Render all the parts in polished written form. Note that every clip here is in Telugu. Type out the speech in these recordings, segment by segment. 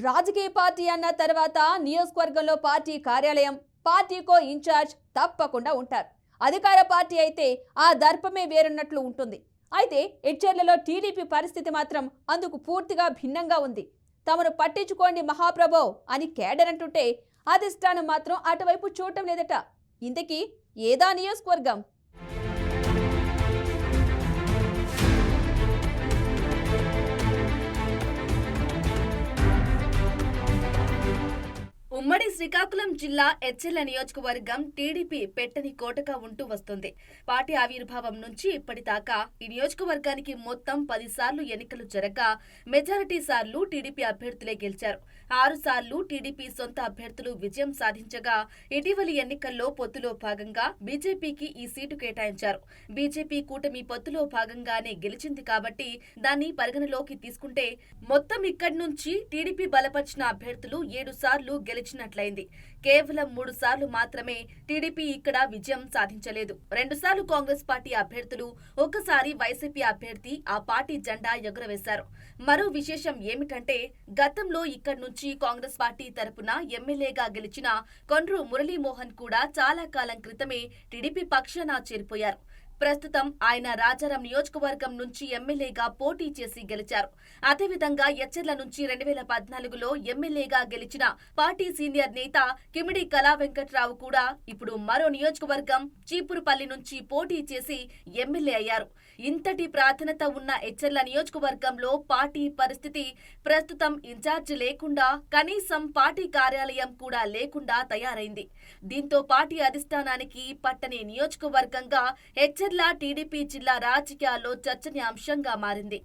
రాజకీయ పార్టీ అన్న తర్వాత నియోజకవర్గంలో పార్టీ కార్యాలయం, పార్టీకో ఇన్ఛార్జ్ తప్పకుండా ఉంటారు. అధికార పార్టీ అయితే ఆ దర్పమే వేరున్నట్లు ఉంటుంది. అయితే ఎడ్చర్లలో టీడీపీ పరిస్థితి మాత్రం అందుకు పూర్తిగా భిన్నంగా ఉంది. తమను పట్టించుకోండి మహాప్రభో అని కేడర్ అంటుంటే అధిష్టానం మాత్రం అటువైపు చూడటం లేదట. ఇంతకీ ఏదా నియోజకవర్గం? ఉమ్మడి శ్రీకాకుళం జిల్లా ఎచ్చెర్ల నియోజకవర్గం టీడీపీ పెట్టని కోటగా ఉంటూ వస్తుంది. పార్టీ ఆవిర్భావం నుంచి ఇప్పటిదాకా ఈ నియోజకవర్గానికి మొత్తం 10 సార్లు ఎన్నికలు జరగగా మెజారిటీ సార్లు టీడీపీ అభ్యర్థులే గెలిచారు. 6 సార్లు టీడీపీ సొంత అభ్యర్థులు విజయం సాధించగా ఇటీవలి ఎన్నికల్లో పొత్తులో భాగంగా బీజేపీకి ఈ సీటు కేటాయించారు. బీజేపీ కూటమి పొత్తులో భాగంగానే గెలిచింది కాబట్టి దాన్ని పరిగణలోకి తీసుకుంటే మొత్తం ఇక్కడి నుంచి టీడీపీ బలపరిచిన అభ్యర్థులు 7 సార్లు గెలిచినట్లయింది. కేవలం 3 సార్లు మాత్రమే టీడీపీ ఇక్కడ విజయం సాధించలేదు. 2 సార్లు కాంగ్రెస్ పార్టీ అభ్యర్థులు, ఒకసారి వైసీపీ అభ్యర్థి ఆ పార్టీ జెండా ఎగురవేశారు. మరో విశేషం ఏమిటంటే గతంలో ఇక్కడి నుంచి కాంగ్రెస్ పార్టీ తరపున ఎమ్మెల్యేగా గెలిచిన కొండ్రు మురళీమోహన్ కూడా చాలా కాలం క్రితమే టీడీపీ పక్షాన చేరిపోయారు. ప్రస్తుతం ఆయన రాజారం నియోజకవర్గం నుంచి ఎమ్మెల్యేగా పోటీ చేసి గెలిచారు. అదేవిధంగా ఎచ్చెర్ల నుంచి 2014లో ఎమ్మెల్యేగా గెలిచిన పార్టీ సీనియర్ నేత కిమిడి కళా వెంకట్రావు కూడా ఇప్పుడు మరో నియోజకవర్గం చీపురుపల్లి నుంచి పోటీ చేసి ఎమ్మెల్యే అయ్యారు. ఇంతటి ప్రాధాన్యత ఉన్న ఎచ్చెర్ల నియోజకవర్గంలో పార్టీ పరిస్థితి ప్రస్తుతం ఇన్ఛార్జి లేకుండా, కనీసం పార్టీ కార్యాలయం కూడా లేకుండా తయారైంది. దీంతో పార్టీ అధిష్టానానికి పట్టని నియోజకవర్గంగా ఎచ్చెర్ల టీడీపీ జిల్లా రాజకీయాల్లో చర్చనీయాంశంగా మారింది.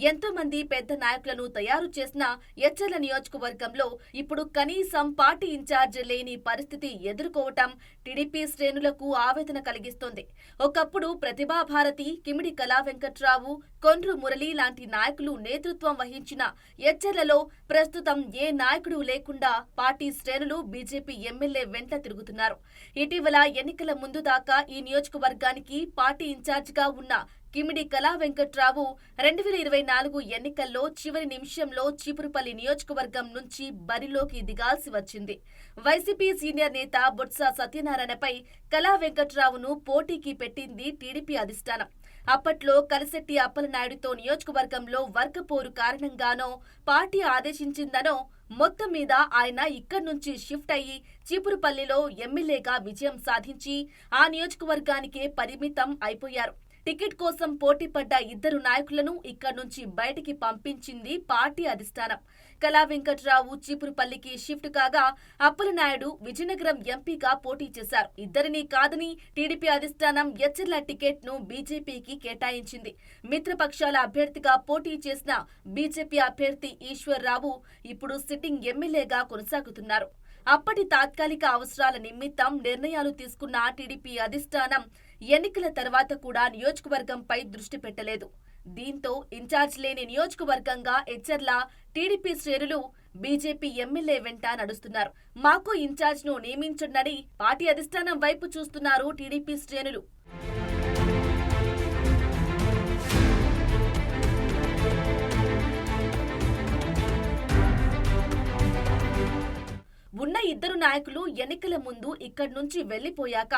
ఎంతో మంది పెద్ద నాయకులను తయారు చేసిన ఎచ్చెర్ల నియోజకవర్గంలో ఇప్పుడు కనీసం పార్టీ ఇన్ఛార్జ్ లేని పరిస్థితి ఎదుర్కోవటం టీడీపీ శ్రేణులకు ఆవేదన కలిగిస్తోంది. ఒకప్పుడు ప్రతిభాభారతి, కిమిడి కళా వెంకట్రావు, కొండ్రు మురళి లాంటి నాయకులు నేతృత్వం వహించిన ఎచ్చెర్లలో ప్రస్తుతం ఏ నాయకుడు లేకుండా పార్టీ శ్రేణులు బీజేపీ ఎమ్మెల్యే వెంట తిరుగుతున్నారు. ఇటీవల ఎన్నికల ముందు దాకా ఈ నియోజకవర్గానికి పార్టీ ఇన్ఛార్జిగా ఉన్న కిమిడి కళా వెంకట్రావు 2024 ఎన్నికల్లో చివరి నిమిషంలో చీపురుపల్లి నియోజకవర్గం నుంచి బరిలోకి దిగాల్సి వచ్చింది. వైసీపీ సీనియర్ నేత బొత్స సత్యనారాయణపై కళా వెంకట్రావును పోటీకి పెట్టింది టీడీపీ అధిష్టానం. అప్పట్లో కలిశెట్టి అప్పలనాయుడుతో నియోజకవర్గంలో వర్గపోరు కారణంగానో, పార్టీ ఆదేశించిందనో మొత్తం మీద ఆయన ఇక్కడి నుంచి షిఫ్ట్ అయ్యి చీపురుపల్లిలో ఎమ్మెల్యేగా విజయం సాధించి ఆ నియోజకవర్గానికే పరిమితం అయిపోయారు. టికెట్ కోసం పోటీపడ్డ 2 నాయకులను ఇక్కడి నుంచి బయటికి పంపించింది పార్టీ అధిష్టానం. కళా వెంకట్రావు చీపురుపల్లికి షిఫ్ట్ కాగా అప్పలనాయుడు విజయనగరం ఎంపీగా పోటీ చేశారు. ఇద్దరినీ కాదని టీడీపీ అధిష్టానం ఎచ్చెర్ల టికెట్ ను బీజేపీకి కేటాయించింది. మిత్రపక్షాల అభ్యర్థిగా పోటీ చేసిన బీజేపీ అభ్యర్థి ఈశ్వర్రావు ఇప్పుడు సిట్టింగ్ ఎమ్మెల్యేగా కొనసాగుతున్నారు. అప్పటి తాత్కాలిక అవసరాల నిమిత్తం నిర్ణయాలు తీసుకున్న టీడీపీ అధిష్టానం ఎన్నికల తర్వాత కూడా నియోజకవర్గంపై దృష్టి పెట్టలేదు. దీంతో ఇన్ఛార్జ్ లేని నియోజకవర్గంగా ఎచ్చెర్ల టీడీపీ శ్రేణులు బీజేపీ ఎమ్మెల్యే వెంట నడుస్తున్నారు. మాకు ఇన్ఛార్జ్ ను నియమించండని పార్టీ అధిష్టానం వైపు చూస్తున్నారు టీడీపీ శ్రేణులు. ఉన్న 2 నాయకులు ఎన్నికల ముందు ఇక్కడి నుంచి వెళ్లిపోయాక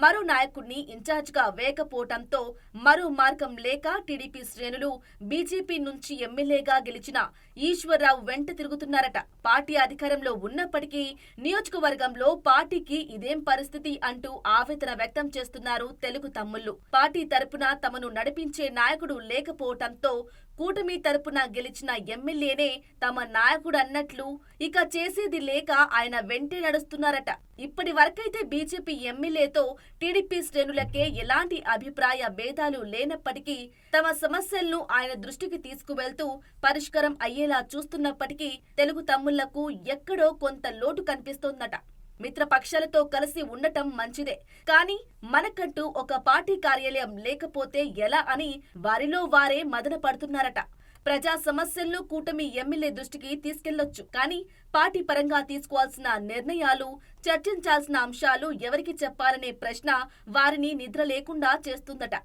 మరో నాయకుడిని ఇన్ఛార్జిగా వేయకపోవడంతో మరో మార్గం లేక టీడీపీ శ్రేణులు బీజేపీ నుంచి ఎమ్మెల్యేగా గెలిచిన ఈశ్వర్రావు వెంట తిరుగుతున్నారట. పార్టీ అధికారంలో ఉన్నప్పటికీ నియోజకవర్గంలో పార్టీకి ఇదేం పరిస్థితి అంటూ ఆవేదన వ్యక్తం చేస్తున్నారు తెలుగు తమ్ముళ్లు. పార్టీ తరపున తమను నడిపించే నాయకుడు లేకపోవడంతో కూటమి తరపున గెలిచిన ఎమ్మెల్యేనే తమ నాయకుడు అన్నట్లు ఇక చేసేది లేక ఆయన వెంటే నడుస్తున్నారట. ఇప్పటి వరకైతే బీజేపీ ఎమ్మెల్యేతో టీడీపీ శ్రేణులకే ఎలాంటి అభిప్రాయ భేదాలు లేనప్పటికీ తమ సమస్యలను ఆయన దృష్టికి తీసుకువెళ్తూ పరిష్కారం అయ్యేలా చూస్తున్నప్పటికీ తెలుగు తమ్ముళ్లకు ఎక్కడో కొంత లోటు కనిపిస్తోందట. మిత్రపక్షాలతో కలిసి ఉండటం మంచిదే, కానీ మనకంటూ ఒక పార్టీ కార్యాలయం లేకపోతే ఎలా అని వారిలో వారే మదన పడుతున్నారట. ప్రజా సమస్యలను కూటమి ఎమ్మెల్యే దృష్టికి తీసుకెళ్లొచ్చు. కానీ పార్టీ పరంగా తీసుకోవాల్సిన నిర్ణయాలు, చర్చించాల్సిన అంశాలు ఎవరికి చెప్పాలనే ప్రశ్న వారిని నిద్ర లేకుండా చేస్తుందట.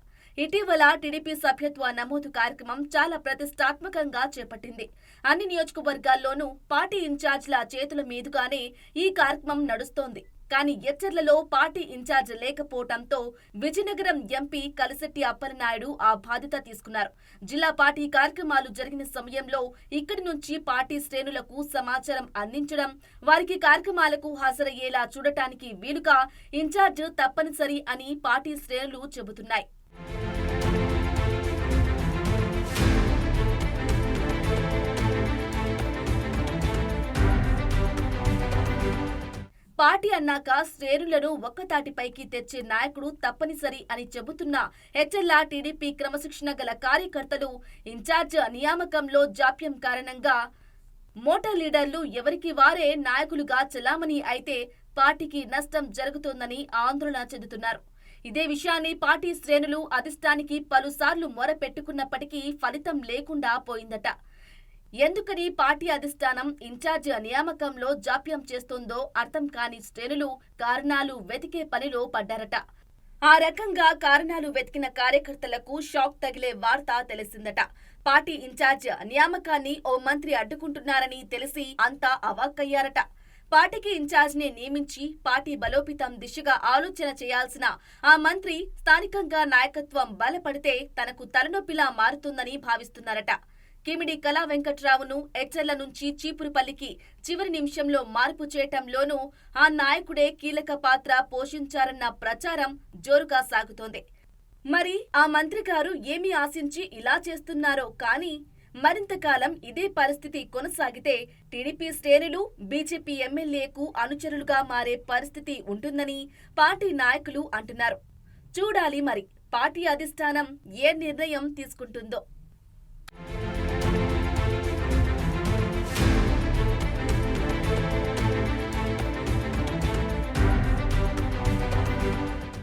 ఇటీవల టీడీపీ సభ్యత్వ నమోదు కార్యక్రమం చాలా ప్రతిష్టాత్మకంగా చేపట్టింది. అన్ని నియోజకవర్గాల్లోనూ పార్టీ ఇన్ఛార్జ్ల చేతుల మీదుగానే ఈ కార్యక్రమం నడుస్తోంది. కానీ ఎచ్చర్లలో పార్టీ ఇన్ఛార్జ్ లేకపోవడంతో విజయనగరం ఎంపీ కలిశెట్టి అప్పలనాయుడు ఆ బాధ్యత తీసుకున్నారు. జిల్లా పార్టీ కార్యక్రమాలు జరిగిన సమయంలో ఇక్కడి నుంచి పార్టీ శ్రేణులకు సమాచారం అందించడం, వారికి కార్యక్రమాలకు హాజరయ్యేలా చూడటానికి వీలుగా ఇన్ఛార్జ్ తప్పనిసరి అని పార్టీ శ్రేణులు చెబుతున్నాయి. పార్టీ అన్నాక శ్రేణులను ఒక్కతాటిపైకి తెచ్చే నాయకుడు తప్పనిసరి అని చెబుతున్న హెచ్ఎల్ఆ టీడీపీ క్రమశిక్షణ గల కార్యకర్తలు ఇన్ఛార్జ్ నియామకంలో జాప్యం కారణంగా మోటార్ లీడర్లు ఎవరికి వారే నాయకులుగా చెలామణి అయితే పార్టీకి నష్టం జరుగుతోందని ఆందోళన చెందుతున్నారు. ఇదే విషయాన్ని పార్టీ శ్రేణులు అధిష్టానికి పలుసార్లు మొరపెట్టుకున్నప్పటికీ ఫలితం లేకుండా పోయిందట. ఎందుకని పార్టీ అధిష్టానం ఇన్ఛార్జ్ నియామకంలో జాప్యం చేస్తుందో అర్థం కాని శ్రేణులు కారణాలు వెతికే పనిలో పడ్డారట. ఆ రకంగా కారణాలు వెతికిన కార్యకర్తలకు షాక్ తగిలే వార్త తెలిసిందట. పార్టీ ఇన్ఛార్జ్ నియామకాన్ని ఓ మంత్రి అడ్డుకుంటున్నారని తెలిసి అంతా అవాక్కయ్యారట. పార్టీకి ఇన్ఛార్జ్ని నియమించి పార్టీ బలోపేతం దిశగా ఆలోచన చేయాల్సిన ఆ మంత్రి స్థానికంగా నాయకత్వం బలపడితే తనకు తలనొప్పిలా మారుతుందని భావిస్తున్నారట. కిమిడి కళా వెంకట్రావును ఎచ్చర్ల నుంచి చీపురుపల్లికి చివరి నిమిషంలో మార్పు చేయటంలోనూ ఆ నాయకుడే కీలక పాత్ర పోషించారన్న ప్రచారం జోరుగా సాగుతోంది. మరి ఆ మంత్రి గారు ఏమి ఆశించి ఇలా చేస్తున్నారో కానీ మరింతకాలం ఇదే పరిస్థితి కొనసాగితే టీడీపీ శ్రేణులు బీజేపీ ఎమ్మెల్యేకు అనుచరులుగా మారే పరిస్థితి ఉంటుందని పార్టీ నాయకులు అంటున్నారు. చూడాలి మరి పార్టీ అధిష్టానం ఏ నిర్ణయం తీసుకుంటుందో.